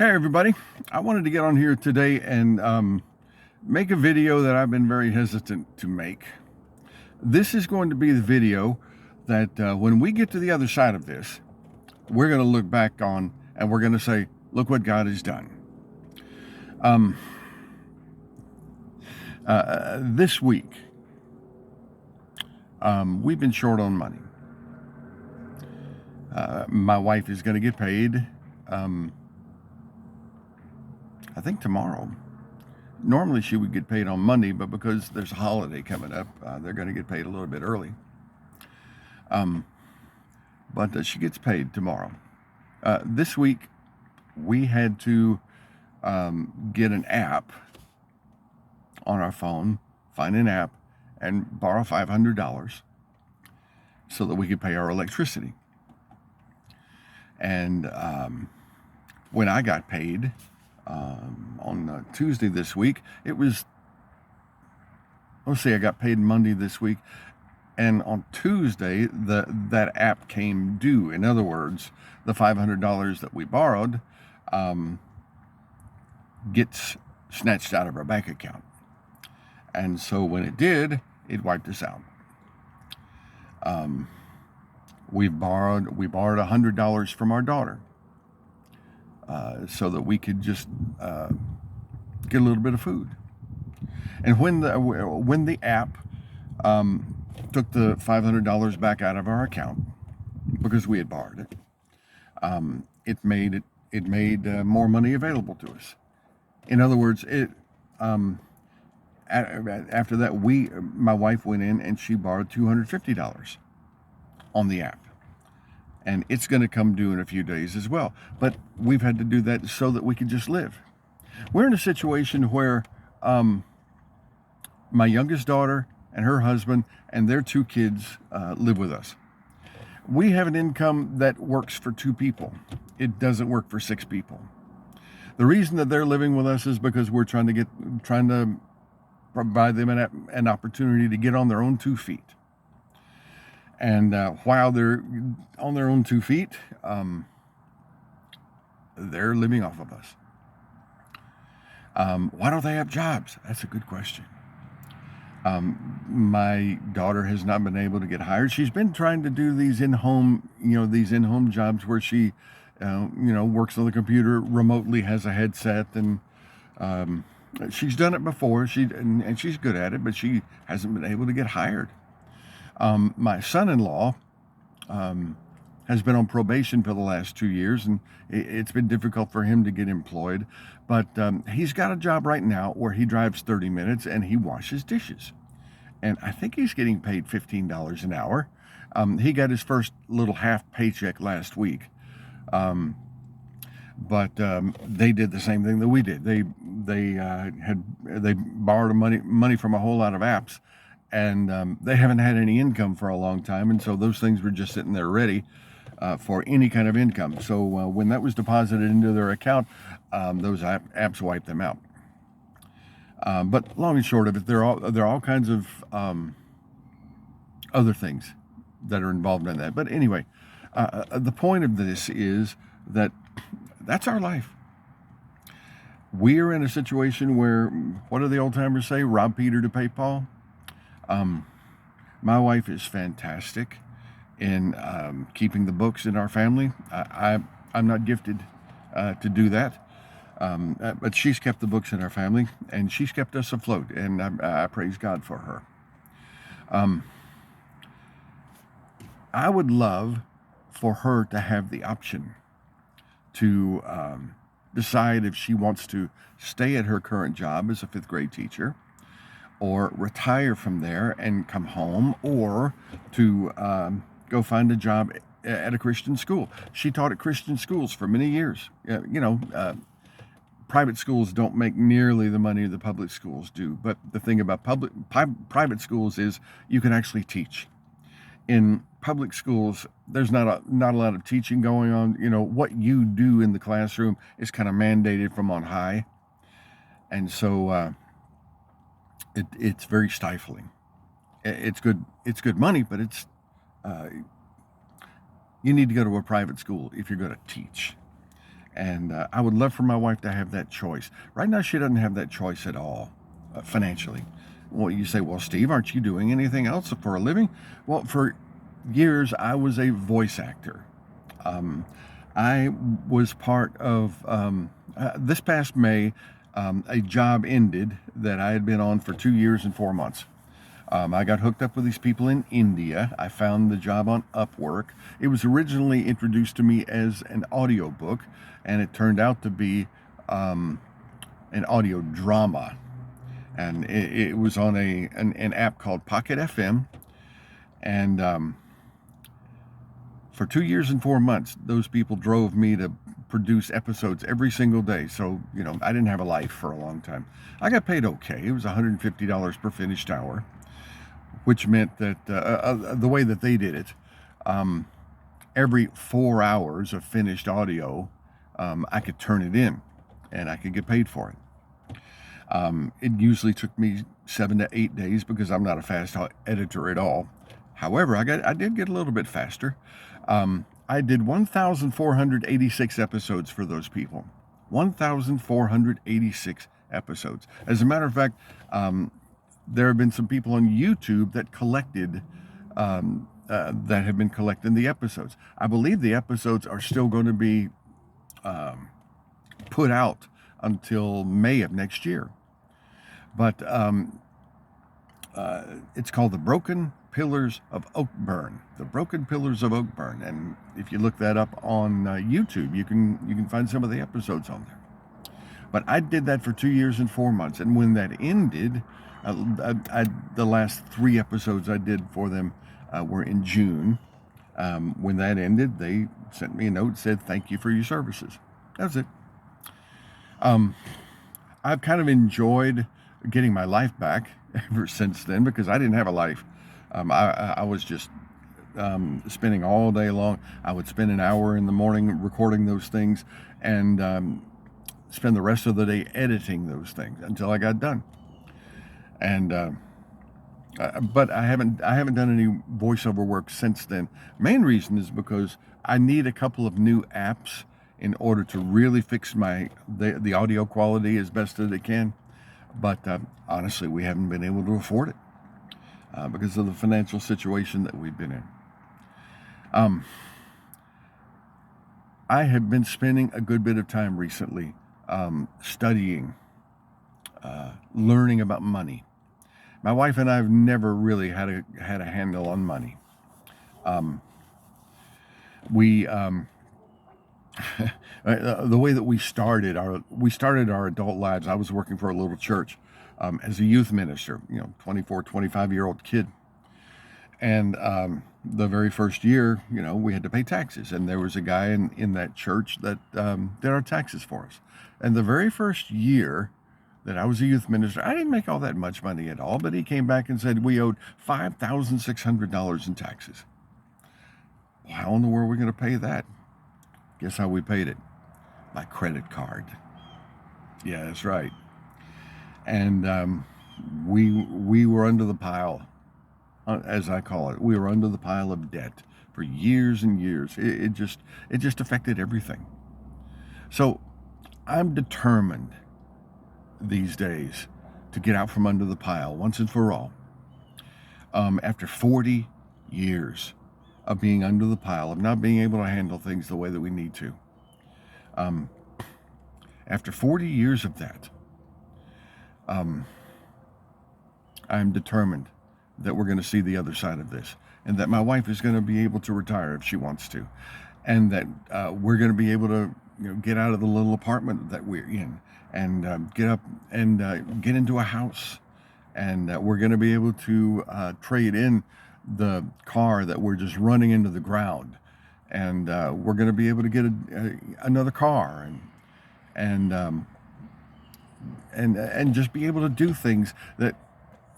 Hey everybody, I wanted to get on here today and make a video that I've been very hesitant to make. This is going to be the video that when we get to the other side of this, we're going to look back on and we're going to say, look what God has done. This week, we've been short on money. My wife is going to get paid I think tomorrow. Normally she would get paid on Monday, but because there's a holiday coming up, they're going to get paid a little bit early. But she gets paid tomorrow. This week we had to get an app on our phone, find an app, and borrow $500 so that we could pay our electricity. And when I got paid, on Tuesday this week, it was, let's see, I got paid Monday this week, and on Tuesday that app came due. In other words, the $500 that we borrowed gets snatched out of our bank account, and so when it did, it wiped us out. We borrowed $100 from our daughter. So that we could just get a little bit of food. And when the app took the $500 back out of our account because we had borrowed it, it made more money available to us. In other words, after that, my wife went in and she borrowed $250 on the app. And it's going to come due in a few days as well. But we've had to do that so that we can just live. We're in a situation where my youngest daughter and her husband and their two kids live with us. We have an income that works for two people. It doesn't work for six people. The reason that they're living with us is because we're trying to provide them an opportunity to get on their own 2 feet. And while they're on their own 2 feet, they're living off of us. Why don't they have jobs? That's a good question. My daughter has not been able to get hired. She's been trying to do these in-home jobs where she, works on the computer remotely, has a headset, and she's done it before. And she's good at it, but she hasn't been able to get hired. My son-in-law has been on probation for the last 2 years, and it's been difficult for him to get employed. But he's got a job right now where he drives 30 minutes and he washes dishes. And I think he's getting paid $15 an hour. He got his first little half paycheck last week. But they did the same thing that we did. They borrowed money from a whole lot of apps. And they haven't had any income for a long time, and so those things were just sitting there ready for any kind of income. So when that was deposited into their account, those apps wiped them out. But long and short of it, there are all kinds of other things that are involved in that. But anyway, the point of this is that that's our life. We are in a situation where, what do the old timers say? Rob Peter to pay Paul. My wife is fantastic in keeping the books in our family. I'm not gifted to do that, but she's kept the books in our family, and she's kept us afloat, and I praise God for her. I would love for her to have the option to decide if she wants to stay at her current job as a 5th grade teacher, or retire from there and come home, or to go find a job at a Christian school. She taught at Christian schools for many years. Private schools don't make nearly the money the public schools do, but the thing about private schools is you can actually teach. In public schools, there's not a lot of teaching going on. What you do in the classroom is kind of mandated from on high, and so it's very stifling. It's good money, but it's you need to go to a private school if you're going to teach. And I would love for my wife to have that choice. Right now, she doesn't have that choice at all, financially. Well, you say, well, Steve, aren't you doing anything else for a living? Well, for years, I was a voice actor. Um, I was part of, this past May, a job ended that I had been on for 2 years and 4 months. I got hooked up with these people in India. I found the job on Upwork. It was originally introduced to me as an audiobook, and it turned out to be an audio drama. And it was on an app called Pocket FM. And for 2 years and 4 months, those people drove me to produce episodes every single day. So, I didn't have a life for a long time. I got paid okay. It was $150 per finished hour, which meant that the way that they did it, every 4 hours of finished audio, I could turn it in and I could get paid for it. It usually took me 7 to 8 days because I'm not a fast editor at all. However, I did get a little bit faster. I did 1,486 episodes for those people. 1,486 episodes. As a matter of fact, there have been some people on YouTube that collected, that have been collecting the episodes. I believe the episodes are still going to be put out until May of next year. But it's called The Broken Pillars of Oakburn. The Broken Pillars of Oakburn. And if you look that up on YouTube, you can find some of the episodes on there. But I did that for 2 years and 4 months. And when that ended, the last 3 episodes I did for them were in June. When that ended, they sent me a note, said, "Thank you for your services." That's it. I've kind of enjoyed getting my life back ever since then, because I didn't have a life. I was just spending all day long. I would spend an hour in the morning recording those things, and spend the rest of the day editing those things until I got done. And but I haven't done any voiceover work since then. Main reason is because I need a couple of new apps in order to really fix the audio quality as best as it can. But honestly, we haven't been able to afford it because of the financial situation that we've been in. I have been spending a good bit of time recently studying, learning about money. My wife and I have never really had a handle on money. We the way that we started our adult lives. I was working for a little church as a youth minister. 24, 25-year-old kid, and the very first year, we had to pay taxes, and there was a guy in that church that did our taxes for us. And the very first year that I was a youth minister, I didn't make all that much money at all, but he came back and said we owed $5,600 in taxes. Well, how in the world are we going to pay that? Guess how we paid it? By credit card. Yeah, that's right. And we were under the pile, as I call it. We were under the pile of debt for years and years. It just affected everything. So I'm determined these days to get out from under the pile once and for all. After 40 years of being under the pile, of not being able to handle things the way that we need to. After 40 years of that, I'm determined that we're going to see the other side of this, and that my wife is going to be able to retire if she wants to, and that we're going to be able to get out of the little apartment that we're in, and get up and get into a house, and we're going to be able to trade in the car that we're just running into the ground, and we're going to be able to get another car, and just be able to do things that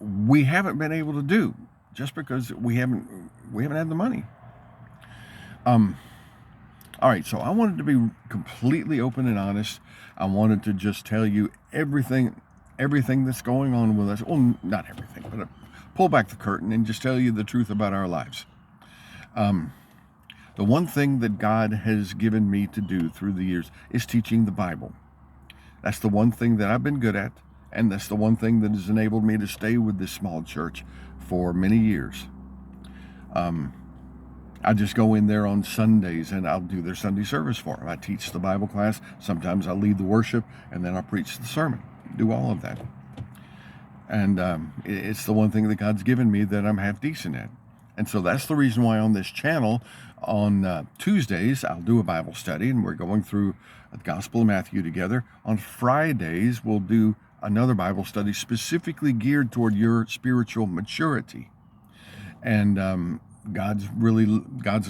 we haven't been able to do just because we haven't had the money. All right, so I wanted to be completely open and honest. I wanted to just tell you everything that's going on with us. Well, not everything, but pull back the curtain and just tell you the truth about our lives. The one thing that God has given me to do through the years is teaching the Bible. That's the one thing that I've been good at, and that's the one thing that has enabled me to stay with this small church for many years. I just go in there on Sundays and I'll do their Sunday service for them. I teach the Bible class. Sometimes I lead the worship, and then I preach the sermon. Do all of that. And it's the one thing that God's given me that I'm half decent at. And so that's the reason why on this channel, on Tuesdays, I'll do a Bible study, and we're going through the Gospel of Matthew together. On Fridays, we'll do another Bible study specifically geared toward your spiritual maturity. And God's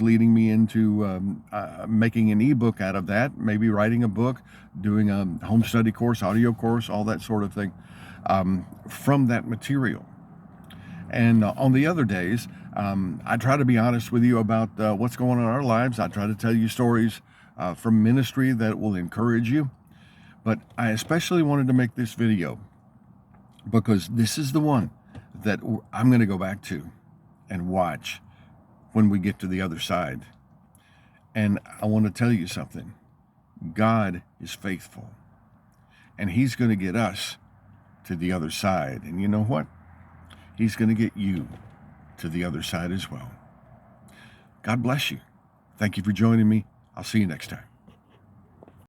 leading me into making an ebook out of that, maybe writing a book, doing a home study course, audio course, all that sort of thing, from that material. And on the other days, I try to be honest with you about what's going on in our lives. I try to tell you stories from ministry that will encourage you. But I especially wanted to make this video because this is the one that I'm going to go back to and watch when we get to the other side. And I want to tell you something. God is faithful, and He's going to get us to the other side. And you know what? He's going to get you to the other side as well. God bless you. Thank you for joining me. I'll see you next time.